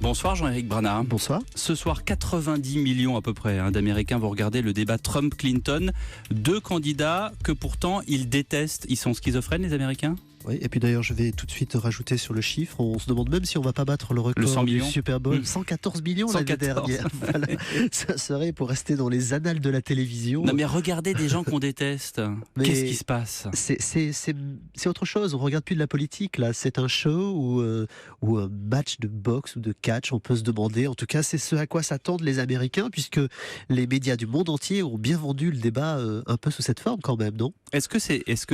Bonsoir Jean-Éric Brana. Bonsoir. Ce soir, 90 millions à peu près d'Américains vont regarder le débat Trump-Clinton. Deux candidats que pourtant ils détestent. Ils sont schizophrènes, les Américains ? Oui, et puis d'ailleurs, je vais tout de suite rajouter sur le chiffre. On se demande même si on va pas battre le record 100 du millions. Super Bowl. 114 millions l'année 114. dernière. Voilà. Ça serait pour rester dans les annales de la télévision. Non mais regardez des gens qu'on déteste. Mais Qu'est-ce qui se passe ? C'est autre chose. On regarde plus de la politique là. C'est un show ou un match de boxe ou de catch. On peut se demander. En tout cas, c'est ce à quoi s'attendent les Américains, puisque les médias du monde entier ont bien vendu le débat un peu sous cette forme quand même, non ? Est-ce que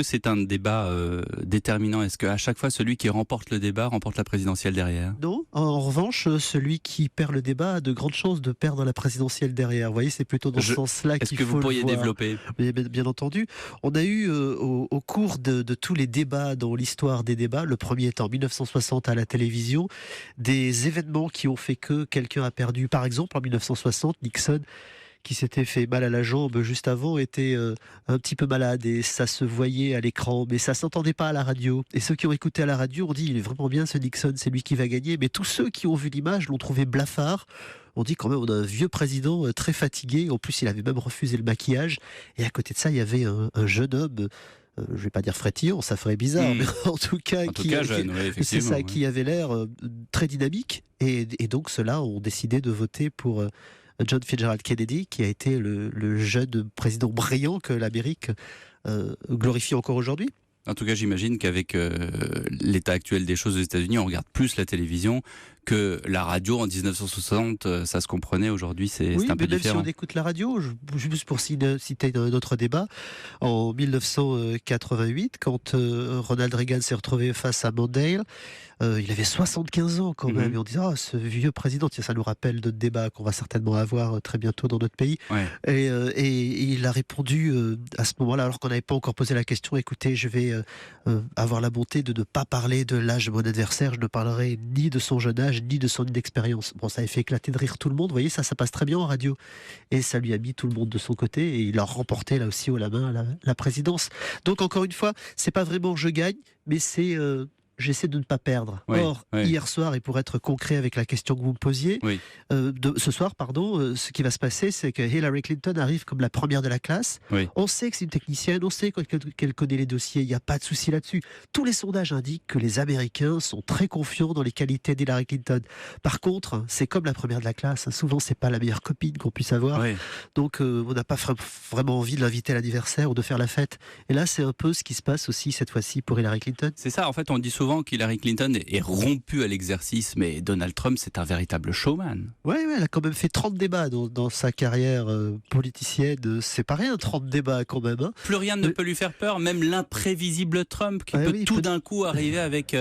c'est un débat déterminant ? Est-ce qu'à chaque fois, celui qui remporte le débat remporte la présidentielle derrière ? Non. En revanche, celui qui perd le débat a de grandes chances de perdre la présidentielle derrière. Vous voyez, c'est plutôt dans ce sens-là qu'il faut Est-ce que vous pourriez développer ? Bien entendu. On a eu au cours de tous les débats dans l'histoire des débats, le premier étant en 1960 à la télévision, des événements qui ont fait que quelqu'un a perdu. Par exemple, en 1960, Nixon, qui s'était fait mal à la jambe juste avant, était un petit peu malade et ça se voyait à l'écran, mais ça s'entendait pas à la radio. Et ceux qui ont écouté à la radio ont dit il est vraiment bien ce Nixon, c'est lui qui va gagner. Mais tous ceux qui ont vu l'image l'ont trouvé blafard. On dit quand même on a un vieux président très fatigué. En plus, il avait même refusé le maquillage. Et à côté de ça, il y avait un jeune homme. Je vais pas dire frétillant, ça ferait bizarre, mais en tout cas, jeune, oui, effectivement, c'est ça, qui avait l'air très dynamique. Et donc ceux-là ont décidé de voter pour John Fitzgerald Kennedy, qui a été le jeune président brillant que l'Amérique glorifie encore aujourd'hui. En tout cas, j'imagine qu'avec l'état actuel des choses aux États-Unis, on regarde plus la télévision que la radio. En 1960, ça se comprenait. Aujourd'hui, c'est un peu même différent. Si on écoute la radio, juste pour citer un autre débat, en 1988, quand Ronald Reagan s'est retrouvé face à Mondale, il avait 75 ans quand même. Et on disait, ce vieux président, tiens, ça nous rappelle d'autres débats qu'on va certainement avoir très bientôt dans notre pays. Ouais. Et il a répondu à ce moment-là, alors qu'on n'avait pas encore posé la question, écoutez, je vais avoir la bonté de ne pas parler de l'âge de mon adversaire, je ne parlerai ni de son jeune âge, ni de son inexpérience. Bon, ça a fait éclater de rire tout le monde, vous voyez, ça passe très bien en radio. Et ça lui a mis tout le monde de son côté, et il a remporté là aussi haut la main la présidence. Donc encore une fois, c'est pas vraiment je gagne, mais c'est j'essaie de ne pas perdre. Or, hier soir, et pour être concret avec la question que vous me posiez, ce soir, ce qui va se passer, c'est que Hillary Clinton arrive comme la première de la classe. Oui. On sait que c'est une technicienne, on sait qu'elle connaît les dossiers, il n'y a pas de souci là-dessus. Tous les sondages indiquent que les Américains sont très confiants dans les qualités d'Hillary Clinton. Par contre, c'est comme la première de la classe. Souvent, c'est pas la meilleure copine qu'on puisse avoir. Oui. Donc, on n'a pas vraiment envie de l'inviter à l'anniversaire ou de faire la fête. Et là, c'est un peu ce qui se passe aussi cette fois-ci pour Hillary Clinton. C'est ça, en fait, on dit souvent qu'Hillary Clinton est rompue à l'exercice, mais Donald Trump, c'est un véritable showman. Oui, elle a quand même fait 30 débats dans sa carrière politicienne. C'est pas rien, 30 débats quand même. Hein. Plus rien ne peut lui faire peur, même l'imprévisible Trump, qui peut tout d'un coup arriver avec,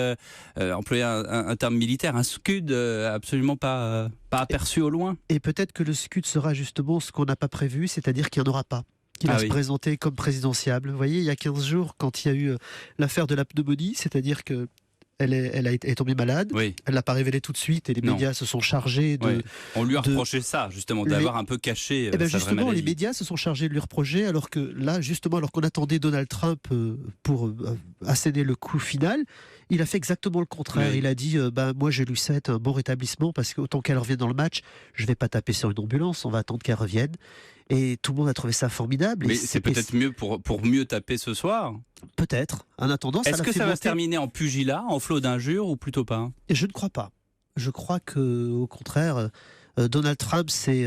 employer un terme militaire, un scud absolument pas aperçu au loin. Et peut-être que le scud sera justement ce qu'on n'a pas prévu, c'est-à-dire qu'il n'y en aura pas. Qu'il va se présenter comme présidentiable. Vous voyez, il y a 15 jours, quand il y a eu l'affaire de la pneumonie, c'est-à-dire que elle est tombée malade, elle l'a pas révélé tout de suite et les médias se sont chargés de... On lui a reproché ça, justement, d'avoir un peu caché sa vraie justement, maladie. les médias se sont chargés de lui reprocher, alors que là, justement, alors qu'on attendait Donald Trump pour asséner le coup final, il a fait exactement le contraire. Il a dit, moi je lui souhaite un bon rétablissement parce qu'autant qu'elle revienne dans le match, je vais pas taper sur une ambulance, on va attendre qu'elle revienne. Et tout le monde a trouvé ça formidable. Mais c'est peut-être mieux pour mieux taper ce soir. Peut-être. En attendant, est-ce que ça va se terminer en pugilat, en flot d'injures ou plutôt pas ? Je ne crois pas. Je crois que, au contraire, Donald Trump, c'est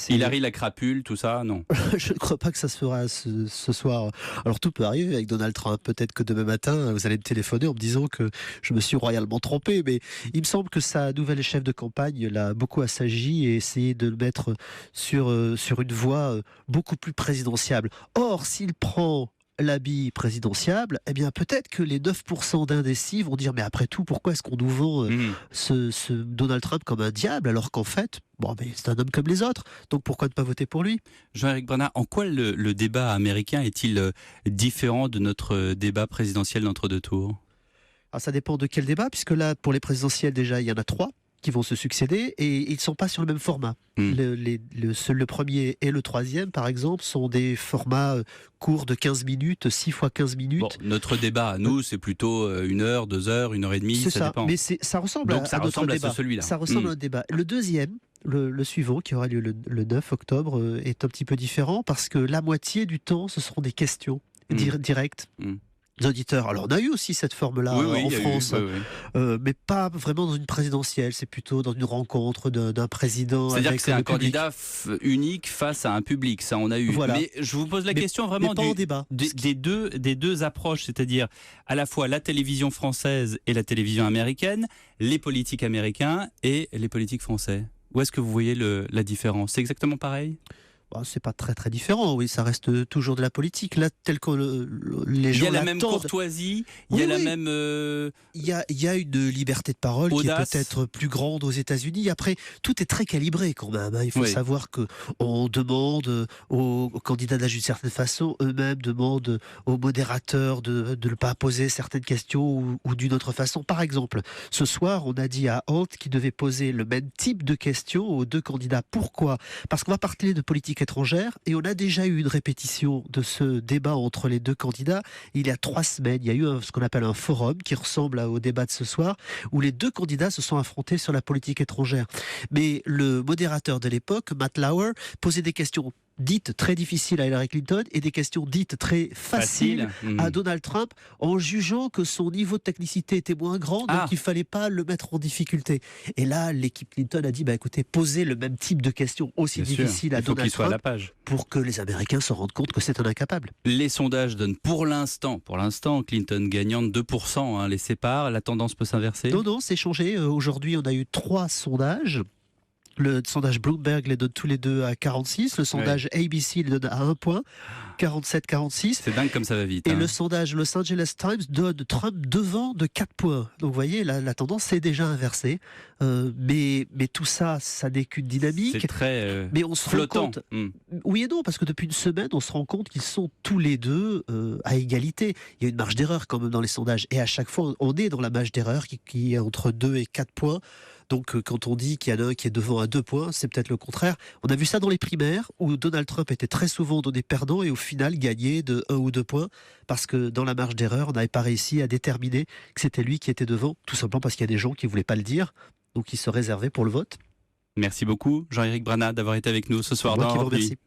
Hillary la crapule, tout ça, non. Je ne crois pas que ça se fera ce soir. Alors tout peut arriver avec Donald Trump. Peut-être que demain matin, vous allez me téléphoner en me disant que je me suis royalement trompé. Mais il me semble que sa nouvelle chef de campagne l'a beaucoup assagi et essayé de le mettre sur une voie beaucoup plus présidentiable. Or, s'il prend l'habit présidentiable, eh bien peut-être que les 9% d'indécis vont dire mais après tout, pourquoi est-ce qu'on nous vend ce Donald Trump comme un diable alors qu'en fait, c'est un homme comme les autres, donc pourquoi ne pas voter pour lui ? Jean-Éric Brana, en quoi le débat américain est-il différent de notre débat présidentiel d'entre-deux tours ? Alors ça dépend de quel débat, puisque là, pour les présidentielles déjà, il y en a 3. qui vont se succéder et ils ne sont pas sur le même format. Le premier et le troisième, par exemple, sont des formats courts de 15 minutes, 6 fois 15 minutes. Bon, notre débat à nous, c'est plutôt 1 heure, 2 heures, 1h30, c'est ça dépend. Mais ça ressemble Donc, à notre débat. celui-là. Ça ressemble à notre débat. Le deuxième, le suivant, qui aura lieu le 9 octobre, est un petit peu différent parce que la moitié du temps, ce seront des questions directes. Auditeurs. Alors on a eu aussi cette forme-là en France, mais pas vraiment dans une présidentielle, c'est plutôt dans une rencontre d'un président. C'est-à-dire que c'est un candidat unique face à un public, ça on a eu. Voilà. Mais je vous pose la question vraiment des deux approches, c'est-à-dire à la fois la télévision française et la télévision américaine, les politiques américains et les politiques français. Où est-ce que vous voyez la différence? C'est exactement pareil? C'est pas très très différent, oui, ça reste toujours de la politique. Là, tel que les gens l'attendent. Il y a la même courtoisie, il y a la même... Il y a une liberté de parole audace, qui est peut-être plus grande aux États-Unis. Après, tout est très calibré quand même. Il faut savoir qu'on demande aux candidats d'âge d'une certaine façon, eux-mêmes demandent aux modérateurs de ne pas poser certaines questions ou d'une autre façon. Par exemple, ce soir, on a dit à Holt qu'il devait poser le même type de questions aux deux candidats. Pourquoi ? Parce qu'on va parler de politique étrangère et on a déjà eu une répétition de ce débat entre les deux candidats il y a 3 semaines. Il y a eu ce qu'on appelle un forum qui ressemble au débat de ce soir où les deux candidats se sont affrontés sur la politique étrangère. Mais le modérateur de l'époque, Matt Lauer, posait des questions dites très difficiles à Hillary Clinton et des questions dites très faciles à Donald Trump en jugeant que son niveau de technicité était moins grand, donc il ne fallait pas le mettre en difficulté. Et là, l'équipe Clinton a dit, écoutez, posez le même type de questions aussi difficiles à Donald Trump à la page. Pour que les Américains se rendent compte que c'est un incapable. Les sondages donnent pour l'instant Clinton gagnante 2%, les séparent. La tendance peut s'inverser? Non, c'est changé. Aujourd'hui, on a eu 3 sondages. Le sondage Bloomberg les donne tous les deux à 46. Le sondage ABC les donne à 1 point, 47-46. C'est dingue comme ça va vite. Et le sondage Los Angeles Times donne Trump devant de 4 points. Donc vous voyez, la tendance s'est déjà inversée. Mais tout ça, ça n'est qu'une dynamique. C'est très mais on se flottant. Rend compte, oui et non, parce que depuis une semaine, on se rend compte qu'ils sont tous les deux à égalité. Il y a une marge d'erreur quand même dans les sondages. Et à chaque fois, on est dans la marge d'erreur qui est entre 2 et 4 points. Donc quand on dit qu'il y en a un qui est devant à 2 points, c'est peut-être le contraire. On a vu ça dans les primaires où Donald Trump était très souvent donné perdant et au final gagnait de 1 ou 2 points parce que dans la marge d'erreur, on n'avait pas réussi à déterminer que c'était lui qui était devant, tout simplement parce qu'il y a des gens qui ne voulaient pas le dire, donc ils se réservaient pour le vote. Merci beaucoup Jean-Éric Branat d'avoir été avec nous ce soir dans Europe Nuit.